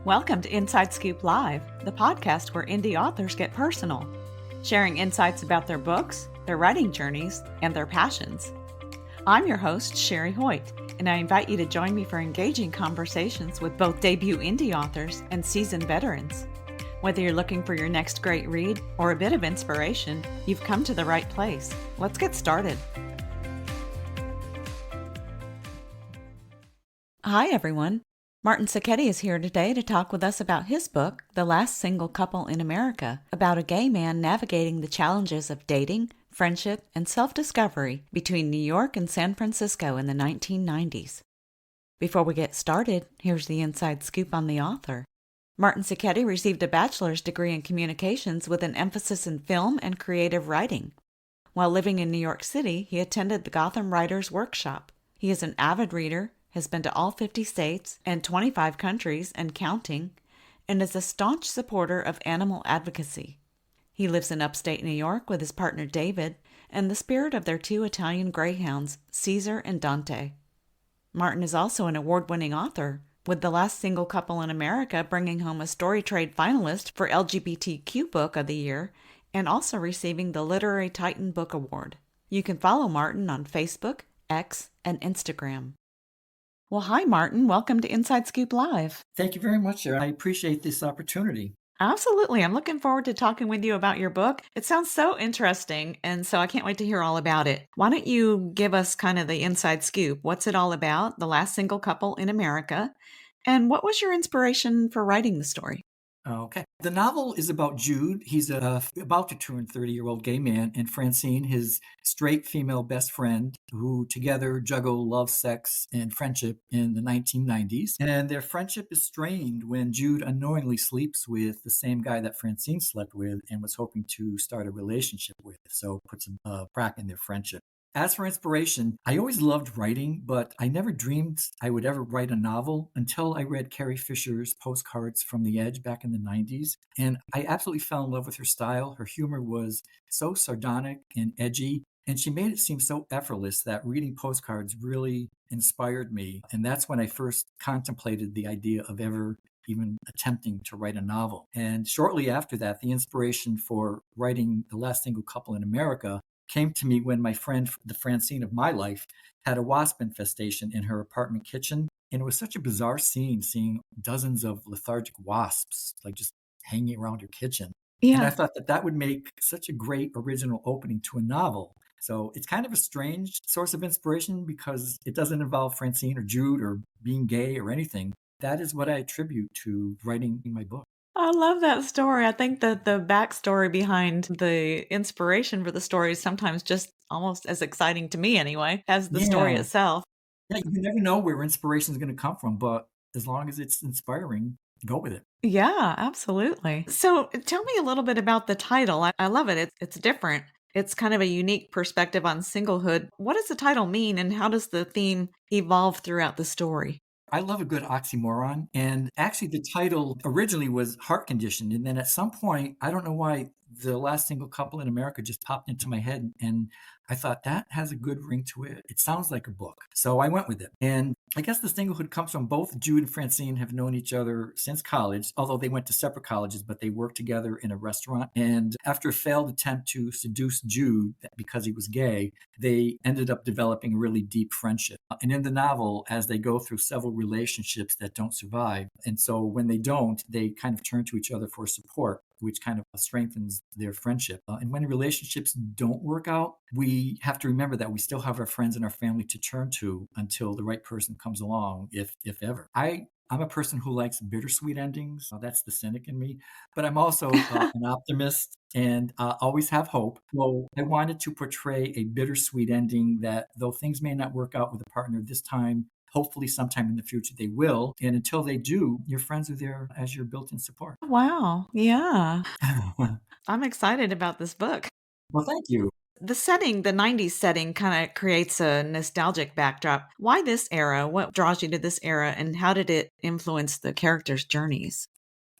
Welcome to Inside Scoop Live, the podcast where indie authors get personal, sharing insights about their books, their writing journeys, and their passions. I'm your host, Sherry Hoyt, and I invite you to join me for engaging conversations with both debut indie authors and seasoned veterans. Whether you're looking for your next great read or a bit of inspiration, you've come to the right place. Let's get started. Hi, everyone. Martin Sacchetti is here today to talk with us about his book, The Last Single Couple in America, about a gay man navigating the challenges of dating, friendship, and self-discovery between New York and San Francisco in the 1990s. Before we get started, here's the inside scoop on the author. Martin Sacchetti received a bachelor's degree in communications with an emphasis in film and creative writing. While living in New York City, he attended the Gotham Writers Workshop. He is an avid reader, has been to all 50 states and 25 countries and counting, and is a staunch supporter of animal advocacy. He lives in upstate New York with his partner David and the spirit of their two Italian greyhounds, Caesar and Dante. Martin is also an award-winning author, with The Last Single Couple in America bringing home a StoryTrade finalist for LGBTQ Book of the Year and also receiving the Literary Titan Book Award. You can follow Martin on Facebook, X, and Instagram. Well, hi, Martin. Welcome to Inside Scoop Live. Thank you very much, Sharon. I appreciate this opportunity. Absolutely. I'm looking forward to talking with you about your book. It sounds so interesting, and so I can't wait to hear all about it. Why don't you give us kind of the inside scoop? What's it all about? The Last Single Couple in America. And what was your inspiration for writing the story? Okay. The novel is about Jude. He's about to turn 30-year-old gay man, and Francine, his straight female best friend, who together juggle love, sex, and friendship in the 1990s. And their friendship is strained when Jude unknowingly sleeps with the same guy that Francine slept with and was hoping to start a relationship with, so puts a crack in their friendship. As for inspiration, I always loved writing, but I never dreamed I would ever write a novel until I read Carrie Fisher's Postcards from the Edge back in the 90s. And I absolutely fell in love with her style. Her humor was so sardonic and edgy, and she made it seem so effortless that reading Postcards really inspired me. And that's when I first contemplated the idea of ever even attempting to write a novel. And shortly after that, the inspiration for writing The Last Single Couple in America came to me when my friend, the Francine of my life, had a wasp infestation in her apartment kitchen. And it was such a bizarre scene, seeing dozens of lethargic wasps like just hanging around her kitchen. Yeah. And I thought that would make such a great original opening to a novel. So it's kind of a strange source of inspiration because it doesn't involve Francine or Jude or being gay or anything. That is what I attribute to writing my book. I love that story. I think that the backstory behind the inspiration for the story is sometimes just almost as exciting to me anyway as the story itself. Yeah, you never know where inspiration is going to come from, but as long as it's inspiring, go with it. Yeah, absolutely. So tell me a little bit about the title. I love it. It's different. It's kind of a unique perspective on singlehood. What does the title mean, and how does the theme evolve throughout the story? I love a good oxymoron. And actually, the title originally was Heart Condition. And then at some point, I don't know why, The Last Single Couple in America just popped into my head. And I thought that has a good ring to it. It sounds like a book. So I went with it. And I guess the singlehood comes from both Jude and Francine have known each other since college, although they went to separate colleges, but they worked together in a restaurant. And after a failed attempt to seduce Jude because he was gay, they ended up developing a really deep friendship. And in the novel, as they go through several relationships that don't survive, and so when they don't, they kind of turn to each other for support, which kind of strengthens their friendship. And when relationships don't work out, we have to remember that we still have our friends and our family to turn to until the right person comes along, if ever. I'm a person who likes bittersweet endings. That's the cynic in me. But I'm also an optimist and always have hope. Well, I wanted to portray a bittersweet ending that though things may not work out with a partner this time, hopefully sometime in the future they will. And until they do, your friends are there as your built-in support. Wow. Yeah. I'm excited about this book. Well, thank you. The setting, the 90s setting, kind of creates a nostalgic backdrop. Why this era? What draws you to this era, and how did it influence the characters' journeys?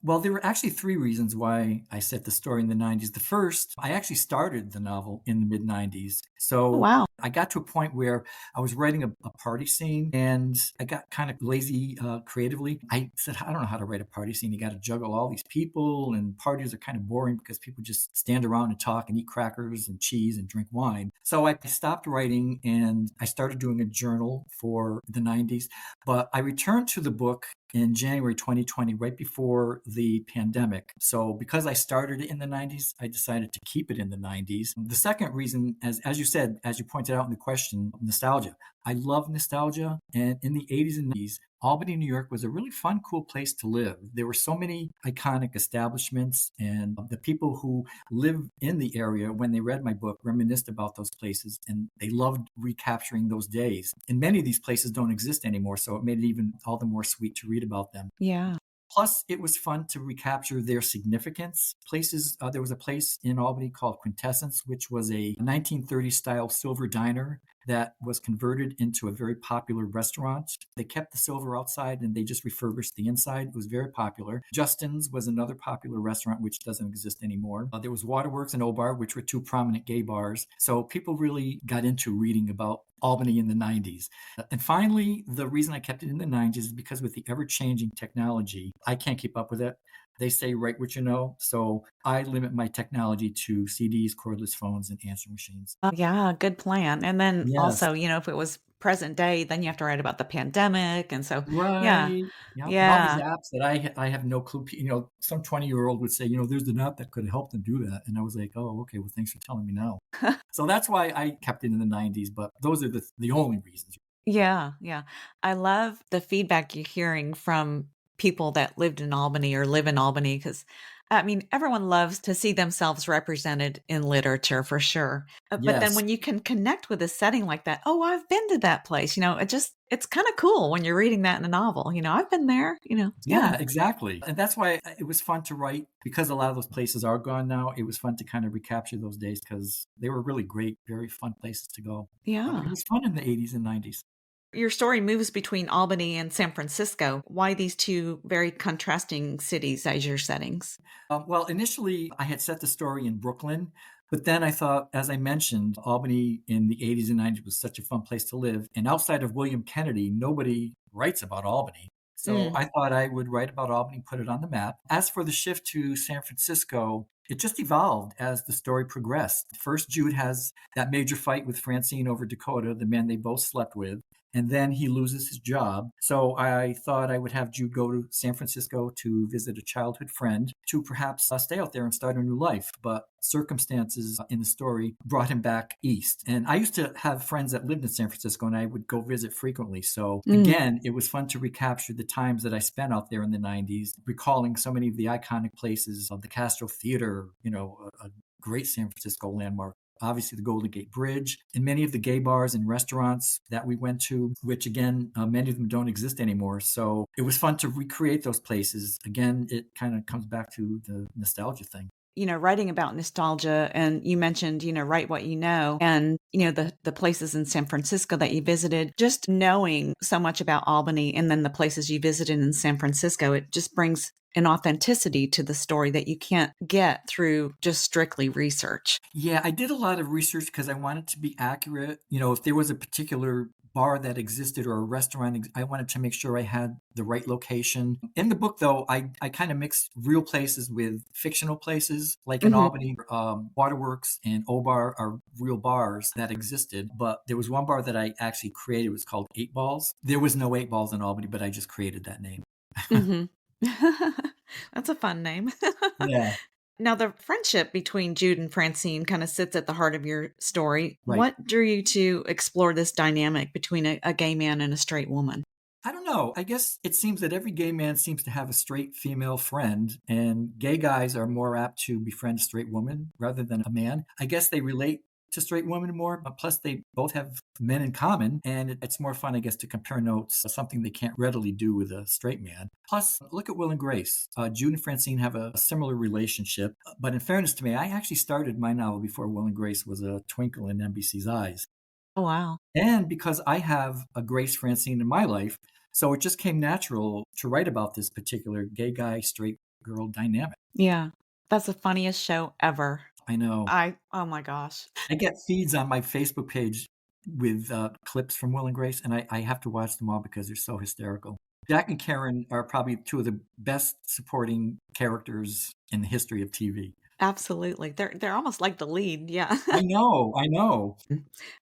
Well, there were actually three reasons why I set the story in the 90s. The first, I actually started the novel in the mid 90s. Oh, So wow. I got to a point where I was writing a party scene and I got kind of lazy creatively. I said, I don't know how to write a party scene. You got to juggle all these people, and parties are kind of boring because people just stand around and talk and eat crackers and cheese and drink wine. So I stopped writing and I started doing a journal for the 90s. But I returned to the book in January 2020, right before the pandemic. So because I started it in the 90s, I decided to keep it in the 90s. The second reason, as you said, as you pointed out in the question, nostalgia. I love nostalgia. And in the 80s and 90s, Albany, New York was a really fun, cool place to live. There were so many iconic establishments, and the people who lived in the area, when they read my book, reminisced about those places, and they loved recapturing those days. And many of these places don't exist anymore, so it made it even all the more sweet to read about them. Yeah. Plus, it was fun to recapture their significance. Places, there was a place in Albany called Quintessence, which was a 1930s style silver diner that was converted into a very popular restaurant. They kept the silver outside and they just refurbished the inside. It was very popular. Justin's was another popular restaurant, which doesn't exist anymore. There was Waterworks and O-Bar, which were two prominent gay bars. So people really got into reading about Albany in the 90s. And finally, the reason I kept it in the 90s is because with the ever changing technology, I can't keep up with it. They say write what you know. So I limit my technology to CDs, cordless phones, and answering machines. Yeah, good plan. And then Yes. also, if it was present day, then you have to write about the pandemic. And so, yeah, Right. Yeah. And all these yeah. apps that I have no clue. Some 20-year-old would say, there's an app that could help them do that. And I was like, oh, okay. Well, thanks for telling me now. So that's why I kept it in the 90s. But those are the only reasons. Yeah, yeah. I love the feedback you're hearing from people that lived in Albany or live in Albany because, I mean, everyone loves to see themselves represented in literature for sure. But then Yes. when you can connect with a setting like that, oh, I've been to that place, it's kind of cool when you're reading that in a novel. I've been there, yeah. Yeah, exactly. And that's why it was fun to write because a lot of those places are gone now. It was fun to kind of recapture those days because they were really great, very fun places to go. It Yeah. was fun in the 80s and 90s. Your story moves between Albany and San Francisco. Why these two very contrasting cities as your settings? Well, initially, I had set the story in Brooklyn, but then I thought, as I mentioned, Albany in the 80s and 90s was such a fun place to live. And outside of William Kennedy, nobody writes about Albany. So Mm. I thought I would write about Albany, put it on the map. As for the shift to San Francisco, it just evolved as the story progressed. First, Jude has that major fight with Francine over Dakota, the man they both slept with. And then he loses his job. So I thought I would have Jude go to San Francisco to visit a childhood friend to perhaps stay out there and start a new life. But circumstances in the story brought him back east. And I used to have friends that lived in San Francisco and I would go visit frequently. So Mm. again, it was fun to recapture the times that I spent out there in the 90s, recalling so many of the iconic places of the Castro Theater, a great San Francisco landmark, obviously the Golden Gate Bridge, and many of the gay bars and restaurants that we went to, which again, many of them don't exist anymore. So it was fun to recreate those places. Again, it kind of comes back to the nostalgia thing. Writing about nostalgia and you mentioned, write what you know and, the places in San Francisco that you visited, just knowing so much about Albany and then the places you visited in San Francisco, it just brings an authenticity to the story that you can't get through just strictly research. Yeah, I did a lot of research because I wanted to be accurate. If there was a particular bar that existed or a restaurant, I wanted to make sure I had the right location. In the book, though, I kind of mixed real places with fictional places. Like in Mhm. Albany, Waterworks and O-Bar are real bars that existed. But there was one bar that I actually created. It was called Eight Balls. There was no Eight Balls in Albany, but I just created that name. Mhm. That's a fun name. Yeah, Now, the friendship between Jude and Francine kind of sits at the heart of your story. right. What drew you to explore this dynamic between a gay man and a straight woman? I don't know. I guess it seems that every gay man seems to have a straight female friend, and gay guys are more apt to befriend a straight woman rather than a man. I guess they relate to straight women more, but plus they both have men in common, and it's more fun, I guess, to compare notes, something they can't readily do with a straight man. Plus, look at Will and Grace. Jude and Francine have a similar relationship, but in fairness to me, I actually started my novel before Will and Grace was a twinkle in NBC's eyes. Oh, wow. And because I have a Grace Francine in my life, so it just came natural to write about this particular gay guy, straight girl dynamic. Yeah. That's the funniest show ever. I know. Oh my gosh. I get feeds on my Facebook page with clips from Will and Grace, and I have to watch them all because they're so hysterical. Jack and Karen are probably two of the best supporting characters in the history of TV. Absolutely. They're almost like the lead, yeah. I know, I know.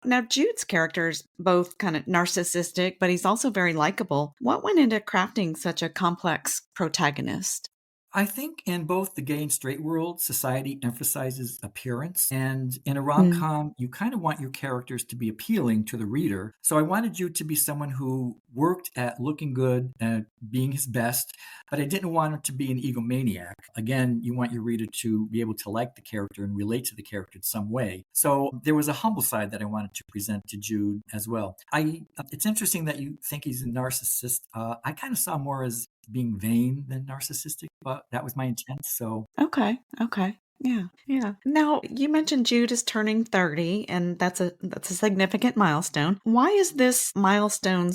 Now, Jude's character is both kind of narcissistic, but he's also very likable. What went into crafting such a complex protagonist? I think in both the gay and straight world, society emphasizes appearance. And in a rom Mm, com, you kind of want your characters to be appealing to the reader. So I wanted you to be someone who worked at looking good and being his best, but I didn't want him to be an egomaniac. Again, you want your reader to be able to like the character and relate to the character in some way. So there was a humble side that I wanted to present to Jude as well. It's interesting that you think he's a narcissist. I kind of saw him more as being vain than narcissistic, but that was my intent. So okay, okay. Yeah, yeah. Now, you mentioned Jude is turning 30, and that's a significant milestone. Why is this milestone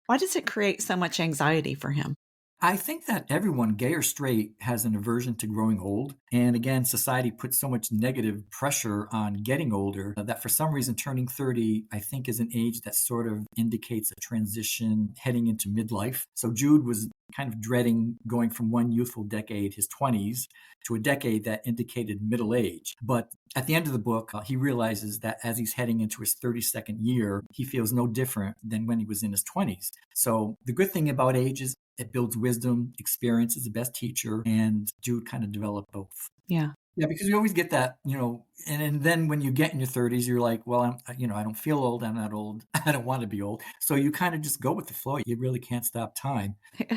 why does it create so much anxiety for him? I think that everyone, gay or straight, has an aversion to growing old. And again, society puts so much negative pressure on getting older that for some reason, turning 30, I think, is an age that sort of indicates a transition heading into midlife. So Jude was kind of dreading going from one youthful decade, his 20s, to a decade that indicated middle age. But at the end of the book, he realizes that as he's heading into his 32nd year, he feels no different than when he was in his 20s. So the good thing about age is it builds wisdom, experience is the best teacher, and Jude kind of developed both. Yeah. Yeah, because you always get that, and then when you get in your 30s, you're like, well, I don't feel old. I'm not old. I don't want to be old. So you kind of just go with the flow. You really can't stop time.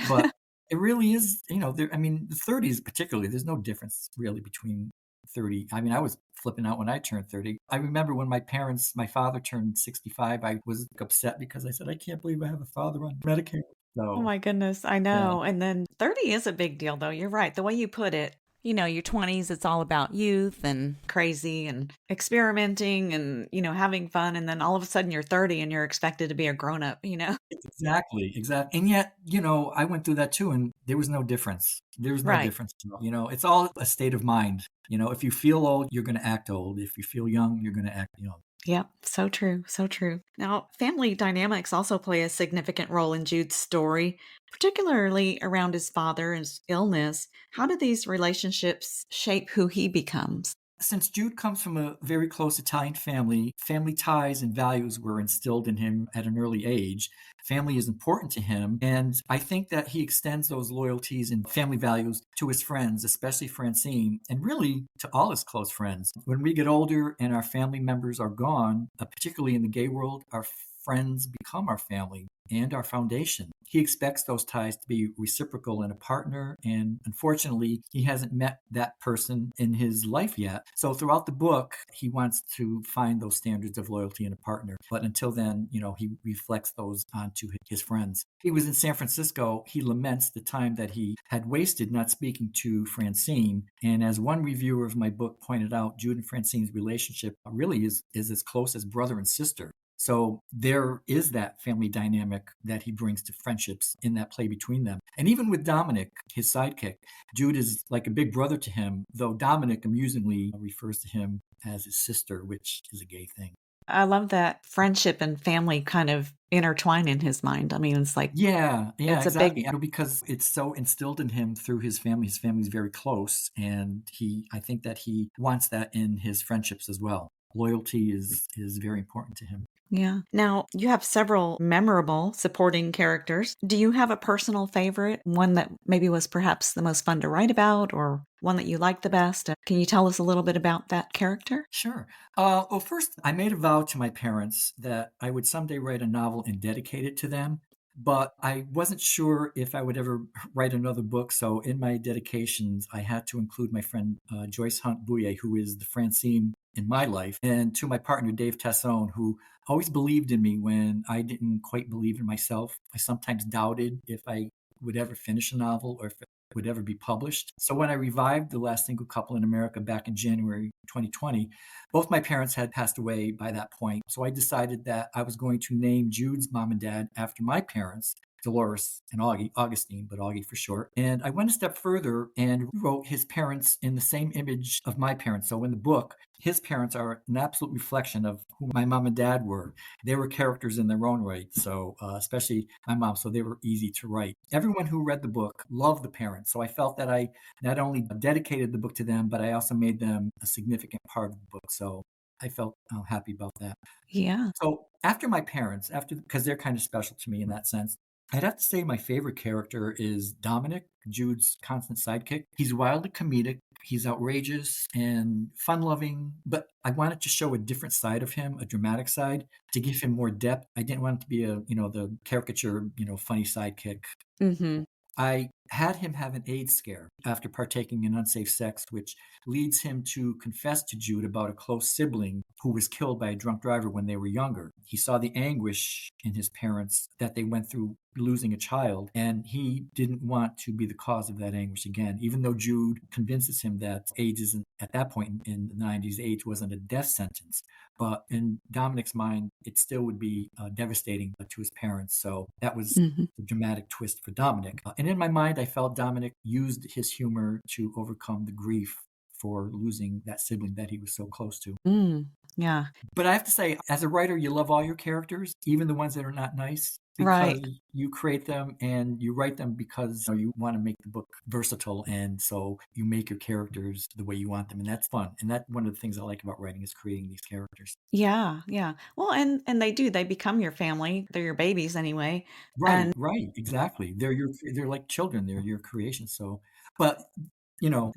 But it really is, the 30s particularly, there's no difference really between 30. I mean, I was flipping out when I turned 30. I remember when my father turned 65, I was upset because I said, I can't believe I have a father on Medicare. Oh So, my goodness, I yeah. know. And then 30 is a big deal, though. You're right. The way you put it, your 20s, it's all about youth and crazy and experimenting and, having fun. And then all of a sudden you're 30 and you're expected to be a grown up. Exactly, exactly. And yet, I went through that too, and there was no difference. There was no Right. difference. It's all a state of mind. If you feel old, you're going to act old. If you feel young, you're going to act young. Yep. So true. So true. Now, family dynamics also play a significant role in Jude's story, particularly around his father and his illness. How do these relationships shape who he becomes? Since Jude comes from a very close Italian family, family ties and values were instilled in him at an early age. Family is important to him, and I think that he extends those loyalties and family values to his friends, especially Francine, and really to all his close friends. When we get older and our family members are gone, particularly in the gay world, our friends become our family and our foundation. He expects those ties to be reciprocal in a partner, and unfortunately, he hasn't met that person in his life yet. So throughout the book, he wants to find those standards of loyalty in a partner. But until then, he reflects those onto his friends. He was in San Francisco. He laments the time that he had wasted not speaking to Francine. And as one reviewer of my book pointed out, Jude and Francine's relationship really is as close as brother and sister. So there is that family dynamic that he brings to friendships in that play between them. And even with Dominic, his sidekick, Jude is like a big brother to him, though Dominic amusingly refers to him as his sister, which is a gay thing. I love that friendship and family kind of intertwine in his mind. I mean, it's like Yeah, yeah, it's a big exactly. And because it's so instilled in him through his family. His family's very close, and I think that he wants that in his friendships as well. Loyalty is very important to him. yeah. Now, you have several memorable supporting characters. Do you have a personal favorite, one that maybe was perhaps the most fun to write about or one that you like the best? Can you tell us a little bit about that character? Sure. Well, first, I made a vow to my parents that I would someday write a novel and dedicate it to them, but I wasn't sure if I would ever write another book. So in my dedications, I had to include my friend Joyce Hunt Bouye, who is the Francine in my life, and to my partner Dave Tassone, who always believed in me when I didn't quite believe in myself. I sometimes doubted if I would ever finish a novel or if it would ever be published. So when I revived The Last Single Couple in America back in January 2020, both my parents had passed away by that point. So I decided that I was going to name Jude's mom and dad after my parents. Dolores and Augie, Augustine, but Augie for short. And I went a step further and wrote his parents in the same image of my parents. So in the book, his parents are an absolute reflection of who my mom and dad were. They were characters in their own right. So especially my mom, so they were easy to write. Everyone who read the book loved the parents. So I felt that I not only dedicated the book to them, but I also made them a significant part of the book. So I felt happy about that. Yeah. So after my parents, after because they're kind of special to me in that sense, I'd have to say my favorite character is Dominic, Jude's constant sidekick. He's wildly comedic. He's outrageous and fun-loving, but I wanted to show a different side of him, a dramatic side, to give him more depth. I didn't want it to be the caricature, funny sidekick. Mm-hmm. I had him have an AIDS scare after partaking in unsafe sex, which leads him to confess to Jude about a close sibling who was killed by a drunk driver when they were younger. He saw the anguish in his parents that they went through losing a child, and he didn't want to be the cause of that anguish again, even though Jude convinces him that AIDS isn't, at that point in the 90s, AIDS wasn't a death sentence. But in Dominic's mind, it still would be devastating to his parents. So that was Mm-hmm. the dramatic twist for Dominic. And in my mind, I felt Dominic used his humor to overcome the grief for losing that sibling that he was so close to. Mm. Yeah. But I have to say, as a writer, you love all your characters, even the ones that are not nice, Right. because you create them and you write them because you want to make the book versatile. And so you make your characters the way you want them. And that's fun. And that's one of the things I like about writing is creating these characters. Yeah, yeah. Well, and they become your family. They're your babies anyway. Right, And right, exactly. They're like children, they're your creation, so but,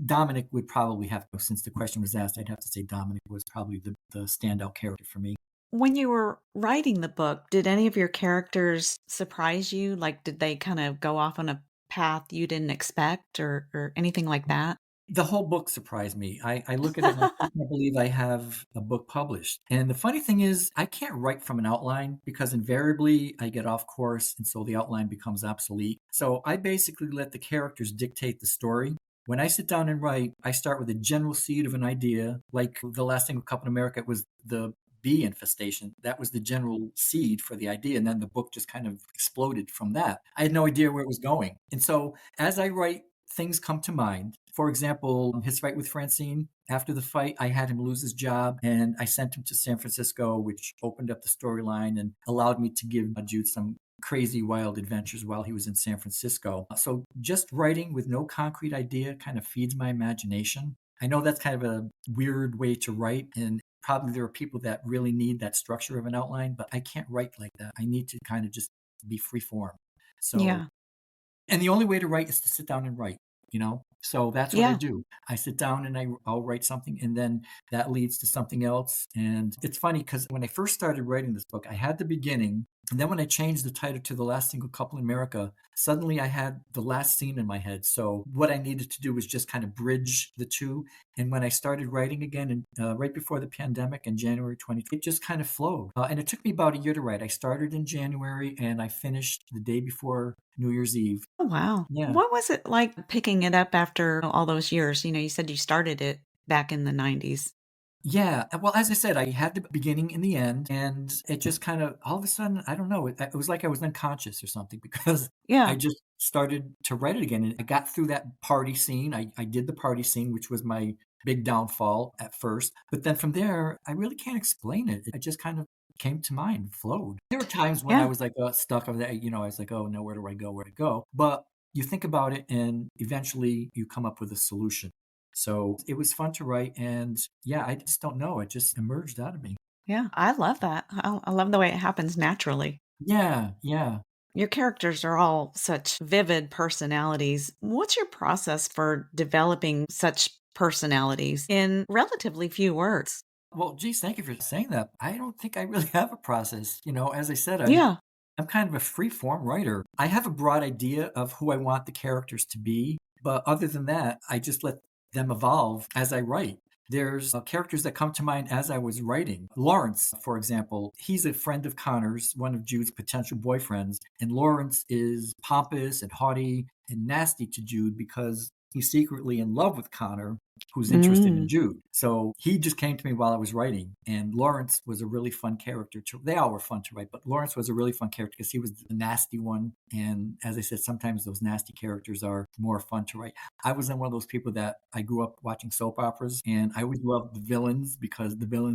Dominic would probably have to since the question was asked, I'd have to say Dominic was probably the standout character for me. when you were writing the book, did any of your characters surprise you? Like, did they kind of go off on a path you didn't expect or anything like that? The whole book surprised me. I look at it and I can't believe I have a book published, and the funny thing is I can't write from an outline because invariably I get off course, and so the outline becomes obsolete. So I basically let the characters dictate the story. When I sit down and write, I start with a general seed of an idea, like the last single cup in America was the bee infestation. That was the general seed for the idea, and then the book just kind of exploded from that. I had no idea where it was going. And so as I write, things come to mind. For example, his fight with Francine. After the fight, I had him lose his job and I sent him to San Francisco, which opened up the storyline and allowed me to give Jude some crazy, wild adventures while he was in San Francisco. So just writing with no concrete idea kind of feeds my imagination. I know that's kind of a weird way to write, and probably there are people that really need that structure of an outline, but I can't write like that. I need to kind of just be free form. So Yeah. and the only way to write is to sit down and write. So that's what I Yeah. do. I sit down and I'll write something, and then that leads to something else. And it's funny because when I first started writing this book, I had the beginning. And then when I changed the title to The Last Single Couple in America, suddenly I had the last scene in my head. So what I needed to do was just kind of bridge the two. And when I started writing again, right before the pandemic in January 2020, it just kind of flowed. And it took me about a year to write. I started in January and I finished the day before New Year's Eve. Oh, wow. Yeah. What was it like picking it up after all those years? You said you started it back in the 90s. Yeah, well, as I said, I had the beginning and the end, and it just kind of all of a sudden, I don't know, it was like I was unconscious or something because I Yeah. just started to write it again, and I got through that party scene. I did the party scene, which was my big downfall at first, but then from there, I really can't explain it. It just kind of came to mind, flowed. There were times when I Yeah. was like stuck over there, I was like, oh no, where do I go? Where to go? But you think about it, and eventually you come up with a solution. So it was fun to write. And yeah, I just don't know. It just emerged out of me. Yeah. I love that. I love the way it happens naturally. Yeah, yeah. Your characters are all such vivid personalities. What's your process for developing such personalities in relatively few words? Well, geez, thank you for saying that. I don't think I really have a process. As I said, Yeah. I'm kind of a free form writer. I have a broad idea of who I want the characters to be, but other than that, I just let them evolve as I write. There's characters that come to mind as I was writing. Lawrence, for example, he's a friend of Connor's, one of Jude's potential boyfriends, and Lawrence is pompous and haughty and nasty to Jude because he's secretly in love with Connor, who's interested in Mm. Jude. So he just came to me while I was writing. And Lawrence was a really fun character. They all were fun to write, but Lawrence was a really fun character because he was the nasty one. And as I said, sometimes those nasty characters are more fun to write. I was one of those people that I grew up watching soap operas, and I always loved the villains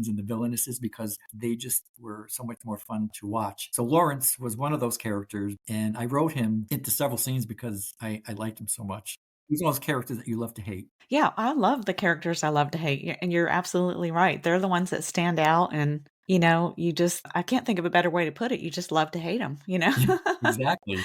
and the villainesses because they just were so much more fun to watch. So Lawrence was one of those characters, and I wrote him into several scenes because I liked him so much. He's one of those characters that you love to hate. Yeah, I love the characters I love to hate, and you're absolutely right. They're the ones that stand out and, you just I can't think of a better way to put it, you just love to hate them. Yeah, exactly.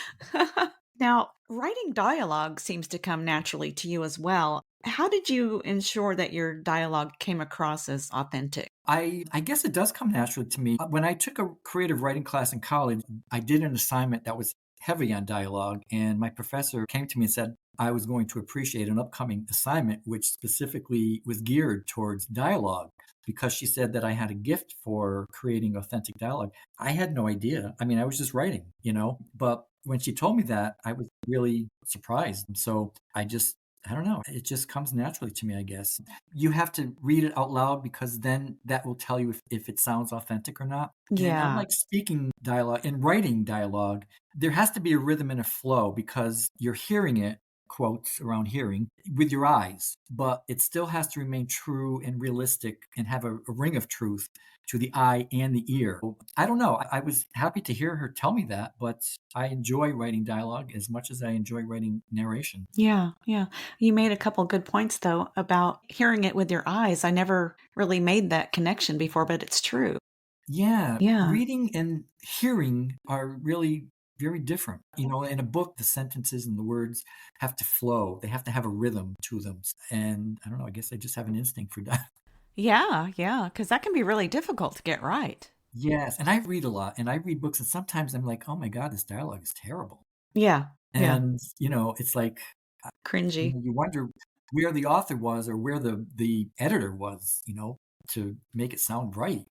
Now, writing dialogue seems to come naturally to you as well. How did you ensure that your dialogue came across as authentic? I guess it does come naturally to me. When I took a creative writing class in college, I did an assignment that was heavy on dialogue, and my professor came to me and said I was going to appreciate an upcoming assignment which specifically was geared towards dialogue because she said that I had a gift for creating authentic dialogue. I had no idea. I mean, I was just writing. But when she told me that, I was really surprised. And so I don't know. It just comes naturally to me, I guess. You have to read it out loud because then that will tell you if it sounds authentic or not. And Yeah. unlike speaking dialogue and writing dialogue, there has to be a rhythm and a flow because you're hearing it, quotes around hearing, with your eyes, but it still has to remain true and realistic and have a ring of truth to the eye and the ear. I don't know. I was happy to hear her tell me that, but I enjoy writing dialogue as much as I enjoy writing narration. Yeah, yeah. You made a couple good points though about hearing it with your eyes. I never really made that connection before, but it's true. Yeah, Yeah. reading and hearing are really very different. In a book, the sentences and the words have to flow. They have to have a rhythm to them. And I don't know, I guess I just have an instinct for that. Yeah, yeah, because that can be really difficult to get right. Yes, and I read a lot and I read books and sometimes I'm like, "Oh my God, this dialogue is terrible." Yeah, yeah. And, it's like, Cringy. you wonder where the author was or where the editor was, to make it sound right.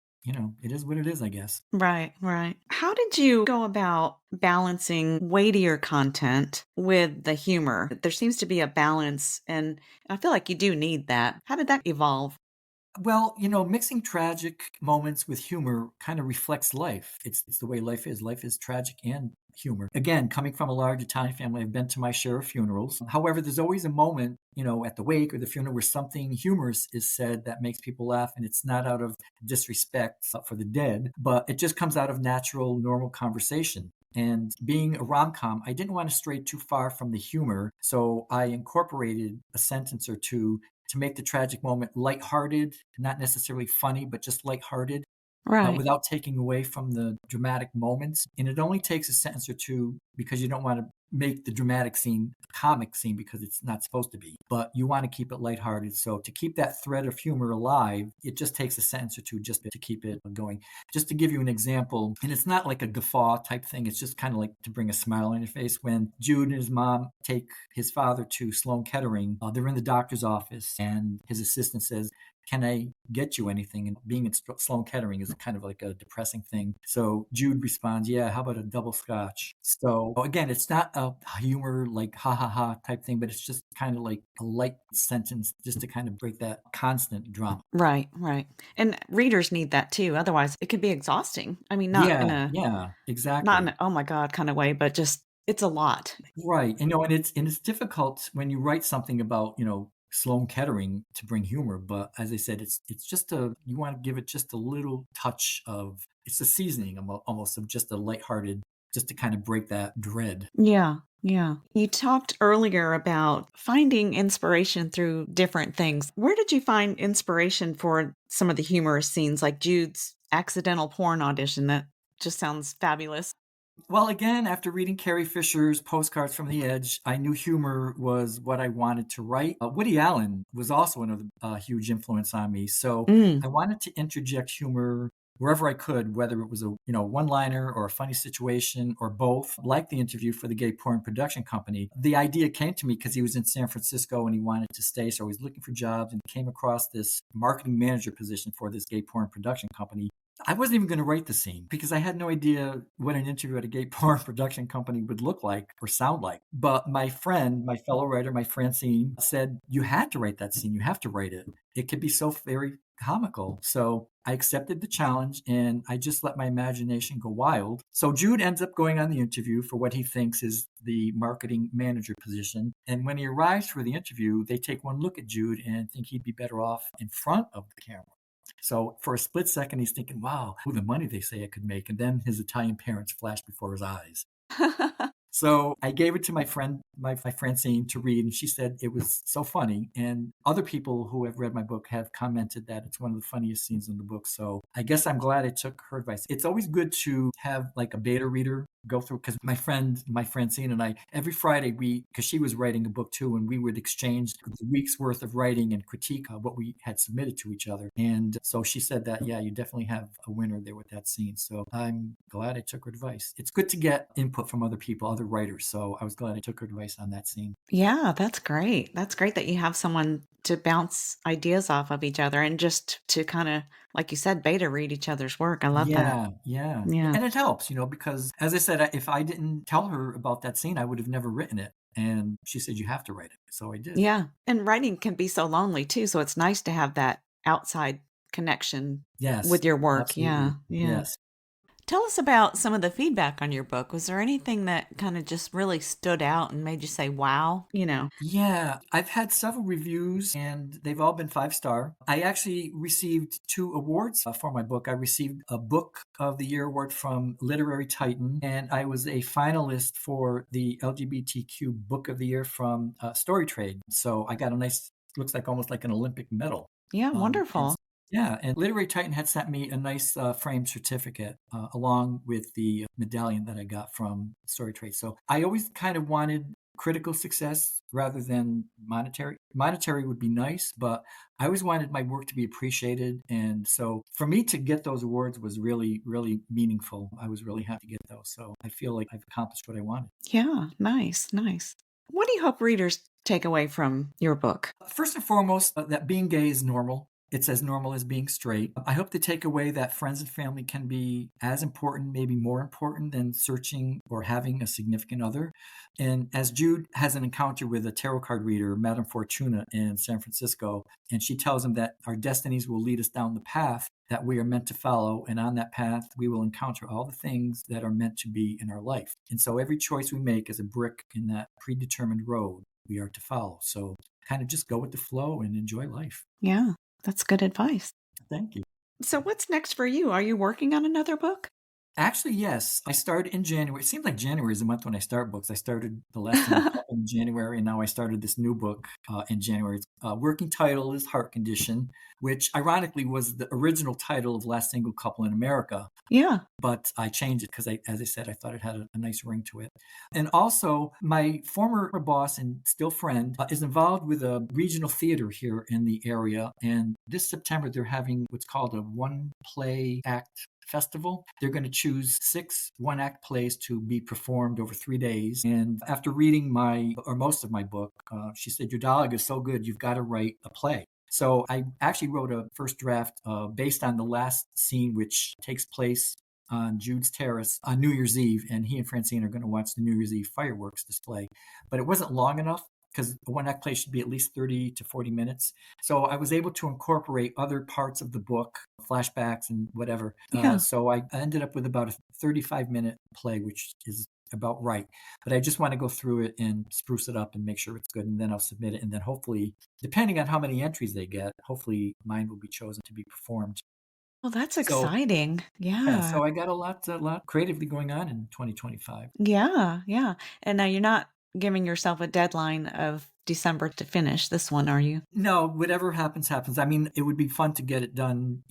It is what it is, I guess. Right, right. How did you go about balancing weightier content with the humor? There seems to be a balance, and I feel like you do need that. How did that evolve? Well, mixing tragic moments with humor kind of reflects life. It's the way life is. Life is tragic and humor. Again, coming from a large Italian family, I've been to my share of funerals. However, there's always a moment, at the wake or the funeral where something humorous is said that makes people laugh. And it's not out of disrespect for the dead, but it just comes out of natural, normal conversation. And being a rom com, I didn't want to stray too far from the humor. So I incorporated a sentence or two to make the tragic moment lighthearted, not necessarily funny, but just lighthearted, Right. without taking away from the dramatic moments. And it only takes a sentence or two because you don't want to make the dramatic scene a comic scene because it's not supposed to be, but you want to keep it lighthearted. So to keep that thread of humor alive, it just takes a sentence or two just to keep it going. Just to give you an example, and it's not like a guffaw type thing, it's just kind of like to bring a smile on your face. When Jude and his mom take his father to Sloan Kettering, they're in the doctor's office and his assistant says, "Can I get you anything?" And being at Sloan Kettering is kind of like a depressing thing. So Jude responds, "Yeah, how about a double scotch?" So again, it's not a humor like ha ha ha type thing, but it's just kind of like a light sentence just to kind of break that constant drama. Right, right. And readers need that too. Otherwise, it can be exhausting. I mean, Yeah, yeah, not in exactly. a oh my god kind of way, but just it's a lot. Right. And it's difficult when you write something about, Sloan Kettering to bring humor, but as I said, it's just you want to give it just a little touch of it's a seasoning almost of just a lighthearted, just to kind of break that dread. Yeah, yeah. You talked earlier about finding inspiration through different things. Where did you find inspiration for some of the humorous scenes, like Jude's accidental porn audition? That just sounds fabulous. Well, again, after reading Carrie Fisher's Postcards from the Edge, I knew humor was what I wanted to write. Woody Allen was also another huge influence on me, so Mm, I wanted to interject humor wherever I could, whether it was a one-liner or a funny situation or both. Like the interview for the gay porn production company, the idea came to me because he was in San Francisco and he wanted to stay, so he was looking for jobs and came across this marketing manager position for this gay porn production company. I wasn't even going to write the scene because I had no idea what an interview at a gay porn production company would look like or sound like. But my friend, my fellow writer, my Francine, said, "You had to write that scene. You have to write it. It could be so very comical." So I accepted the challenge and I just let my imagination go wild. So Jude ends up going on the interview for what he thinks is the marketing manager position. And when he arrives for the interview, they take one look at Jude and think he'd be better off in front of the camera. So for a split second, he's thinking, wow, the money they say I could make. And then his Italian parents flashed before his eyes. So I gave it to my friend, my Francine, to read, and she said it was so funny. And other people who have read my book have commented that it's one of the funniest scenes in the book. So I guess I'm glad I took her advice. It's always good to have like a beta reader go through, because my friend, my Francine and I, every Friday, because she was writing a book too, and we would exchange the week's worth of writing and critique what we had submitted to each other. And so she said that, yeah, you definitely have a winner there with that scene. So I'm glad I took her advice. It's good to get input from other people, other writers. So I was glad I took her advice on that scene. Yeah, that's great. That's great that you have someone to bounce ideas off of each other and just to kind of, like you said, beta read each other's work. I love that. Yeah, yeah. Yeah. And it helps, because as I said, if I didn't tell her about that scene, I would have never written it. And she said, you have to write it. So I did. Yeah. And writing can be so lonely too. So it's nice to have that outside connection Yes, with your work. Yeah. absolutely. Yeah. Yes. Tell us about some of the feedback on your book. Was there anything that kind of just really stood out and made you say, wow? Yeah, I've had several reviews and they've all been 5-star. I actually received 2 awards for my book. I received a Book of the Year award from Literary Titan, and I was a finalist for the LGBTQ Book of the Year from Story Trade. So I got a nice, looks like almost like an Olympic medal. Yeah. And Wonderful. yeah, and Literary Titan had sent me a nice framed certificate along with the medallion that I got from Story Trade. So I always kind of wanted critical success rather than monetary. Monetary would be nice, but I always wanted my work to be appreciated. And so for me to get those awards was really, really meaningful. I was really happy to get those. So I feel like I've accomplished what I wanted. Yeah. Nice. Nice. What do you hope readers take away from your book? First and foremost, that being gay is normal. It's as normal as being straight. I hope to take away that friends and family can be as important, maybe more important than searching or having a significant other. And as Jude has an encounter with a tarot card reader, Madame Fortuna in San Francisco, and she tells him that our destinies will lead us down the path that we are meant to follow. And on that path, we will encounter all the things that are meant to be in our life. And so every choice we make is a brick in that predetermined road we are to follow. So kind of just go with the flow and enjoy life. Yeah. That's good advice. Thank you. So, what's next for you? Are you working on another book? Actually, yes. I started in January. It seems like January is the month when I start books. I started the last single couple in January, and now I started this new book in January. Its working title is Heart Condition, which ironically was the original title of Last Single Couple in America. Yeah. But I changed it because, as I said, I thought it had a nice ring to it. And also, my former boss and still friend is involved with a regional theater here in the area. And this September, they're having what's called a one play act festival. They're going to choose 6 one-act plays to be performed over 3 days. And after reading most of my book, she said, "Your dialogue is so good, you've got to write a play." So I actually wrote a first draft based on the last scene, which takes place on Jude's terrace on New Year's Eve, and he and Francine are going to watch the New Year's Eve fireworks display. But it wasn't long enough because a one-act play should be at least 30 to 40 minutes. So I was able to incorporate other parts of the book, flashbacks and whatever. Yeah. So I ended up with about a 35-minute play, which is about right. But I just want to go through it and spruce it up and make sure it's good. And then I'll submit it. And then hopefully, depending on how many entries they get, hopefully mine will be chosen to be performed. Well, that's So exciting. yeah, Yeah. so I got a lot creatively going on in 2025. Yeah. Yeah. And now you're not giving yourself a deadline of December to finish this one, are you? No, whatever happens, happens. I mean, it would be fun to get it done,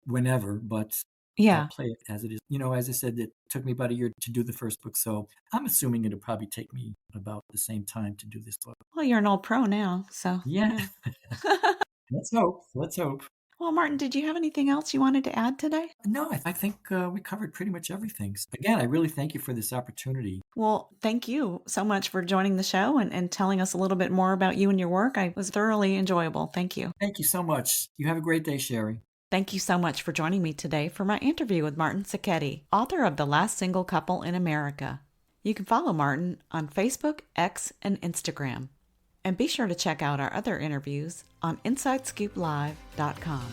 whenever, but I'll Yeah. play it as it is. As I said, it took me about a year to do the first book, so I'm assuming it'll probably take me about the same time to do this book. Well, you're an old pro now. So, Yeah, yeah. let's hope. Let's hope. Well, Martin, did you have anything else you wanted to add today? No, I think we covered pretty much everything. Again, I really thank you for this opportunity. Well, thank you so much for joining the show and telling us a little bit more about you and your work. I was thoroughly enjoyable. Thank you. Thank you so much. You have a great day, Sherry. Thank you so much for joining me today for my interview with Martin Sacchetti, author of The Last Single Couple in America. You can follow Martin on Facebook, X, and Instagram. And be sure to check out our other interviews on InsideScoopLive.com.